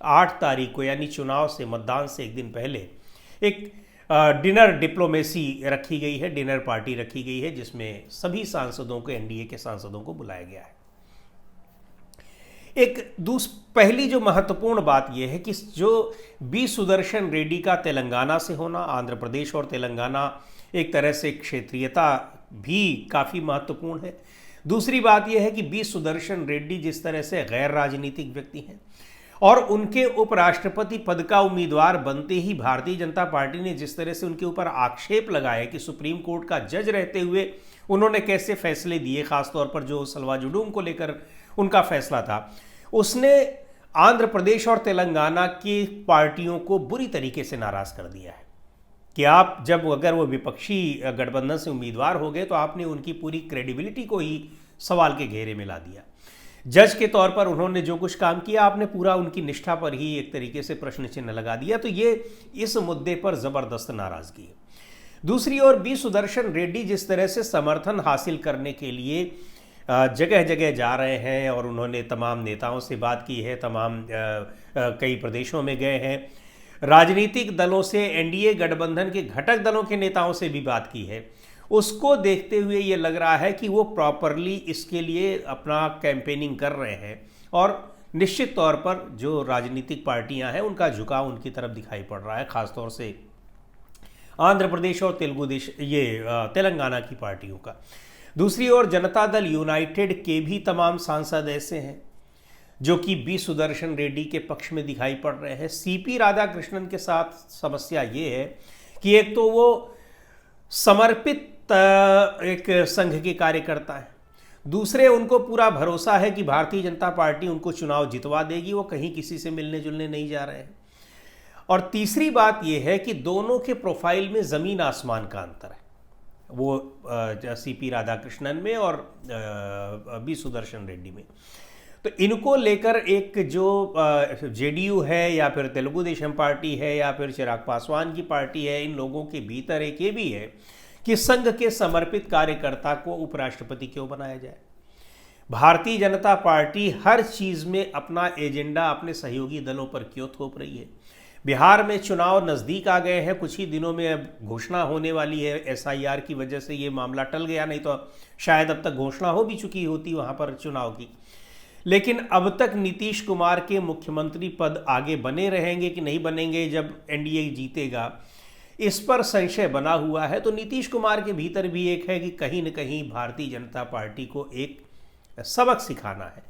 8 तारीख को यानी चुनाव से, मतदान से एक दिन पहले एक डिनर डिप्लोमेसी रखी गई है, डिनर पार्टी रखी गई है, जिसमें सभी सांसदों को, एनडीए के सांसदों को बुलाया गया है। पहली जो महत्वपूर्ण बात यह है कि जो बी सुदर्शन रेड्डी का तेलंगाना से होना, आंध्र प्रदेश और तेलंगाना एक तरह से क्षेत्रीयता भी काफ़ी महत्वपूर्ण है। दूसरी बात यह है कि बी सुदर्शन रेड्डी जिस तरह से गैर राजनीतिक व्यक्ति हैं और उनके उपराष्ट्रपति पद का उम्मीदवार बनते ही भारतीय जनता पार्टी ने जिस तरह से उनके ऊपर आक्षेप लगाए कि सुप्रीम कोर्ट का जज रहते हुए उन्होंने कैसे फैसले दिए, खासतौर पर जो सलवा जुडूम को लेकर उनका फैसला था, उसने आंध्र प्रदेश और तेलंगाना की पार्टियों को बुरी तरीके से नाराज कर दिया है कि आप जब अगर वो विपक्षी गठबंधन से उम्मीदवार हो गए तो आपने उनकी पूरी क्रेडिबिलिटी को ही सवाल के घेरे में ला दिया। जज के तौर पर उन्होंने जो कुछ काम किया, आपने पूरा उनकी निष्ठा पर ही एक तरीके से प्रश्न चिन्ह लगा दिया। तो ये इस मुद्दे पर ज़बरदस्त नाराज़गी है। दूसरी ओर बी सुदर्शन रेड्डी जिस तरह से समर्थन हासिल करने के लिए जगह जगह जा रहे हैं और उन्होंने तमाम नेताओं से बात की है, तमाम कई प्रदेशों में गए हैं, राजनीतिक दलों से, एनडीए गठबंधन के घटक दलों के नेताओं से भी बात की है, उसको देखते हुए ये लग रहा है कि वो प्रॉपरली इसके लिए अपना कैंपेनिंग कर रहे हैं और निश्चित तौर पर जो राजनीतिक पार्टियां हैं उनका झुकाव उनकी तरफ दिखाई पड़ रहा है, खासतौर से आंध्र प्रदेश और तेलंगाना की पार्टियों का। दूसरी ओर जनता दल यूनाइटेड के भी तमाम सांसद ऐसे हैं जो कि बी सुदर्शन रेड्डी के पक्ष में दिखाई पड़ रहे हैं। सीपी राधाकृष्णन के साथ समस्या ये है कि एक तो वो समर्पित एक संघ के कार्यकर्ता हैं, दूसरे उनको पूरा भरोसा है कि भारतीय जनता पार्टी उनको चुनाव जितवा देगी, वो कहीं किसी से मिलने जुलने नहीं जा रहे हैं। और तीसरी बात यह है कि दोनों के प्रोफाइल में ज़मीन आसमान का अंतर है, वो सीपी राधाकृष्णन में और बी सुदर्शन रेड्डी में। तो इनको लेकर एक जो जेडीयू है या फिर तेलुगु देशम पार्टी है या फिर चिराग पासवान की पार्टी है, इन लोगों के भीतर एक ये भी है कि संघ के समर्पित कार्यकर्ता को उपराष्ट्रपति क्यों बनाया जाए। भारतीय जनता पार्टी हर चीज़ में अपना एजेंडा अपने सहयोगी दलों पर क्यों थोप रही है। बिहार में चुनाव नज़दीक आ गए हैं, कुछ ही दिनों में अब घोषणा होने वाली है। एसआईआर की वजह से ये मामला टल गया, नहीं तो शायद अब तक घोषणा हो भी चुकी होती वहाँ पर चुनाव की। लेकिन अब तक नीतीश कुमार के मुख्यमंत्री पद आगे बने रहेंगे कि नहीं बनेंगे जब एनडीए जीतेगा, इस पर संशय बना हुआ है। तो नीतीश कुमार के भीतर भी एक है कि कहीं न कहीं भारतीय जनता पार्टी को एक सबक सिखाना है